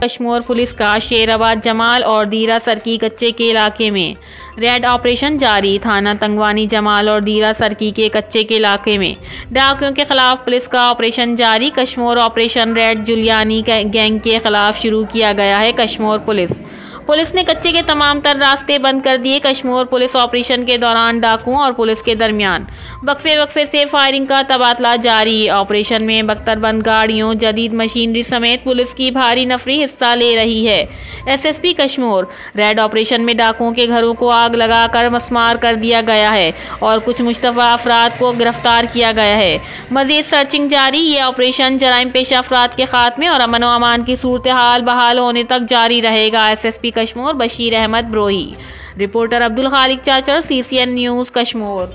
Kashmir police का शेराबाद जमाल और दीरा सरकी कच्चे के इलाके में रेड ऑपरेशन जारी। थाना तंगवानी जमाल और दीरा सरकी के कच्चे के इलाके में डाकुओं के खिलाफ पुलिस का ऑपरेशन जारी। कश्मीर ऑपरेशन रेड जुलियानी गैंग के खिलाफ शुरू किया गया है। कश्मीर पुलिस ने कच्चे के तमाम तर रास्ते बंद कर दिए। कश्मीर पुलिस ऑपरेशन के दौरान डाकुओं और पुलिस के दरमियान वक्फे से फायरिंग का तबादला जारी। ऑपरेशन में बख्तरबंद गाड़ियों, जदीद मशीनरी समेत पुलिस की भारी नफरी हिस्सा ले रही है। एसएसपी कश्मीर रेड ऑपरेशन में डाकुओं के घरों को आग लगाकर मस्मार कर दिया गया है और कुछ मुश्तबा अफराद को गिरफ्तार किया गया है। मजीद सर्चिंग जारी। ये ऑपरेशन जराइम पेशा अफराद के खात्मे और अमन व अमान की सूरत हाल बहाल होने तक जारी रहेगा। SSP Kashmir Bashir Ahmed Brohi. Reporter Abdul Khaliq Chachar, CCN news Kashmir.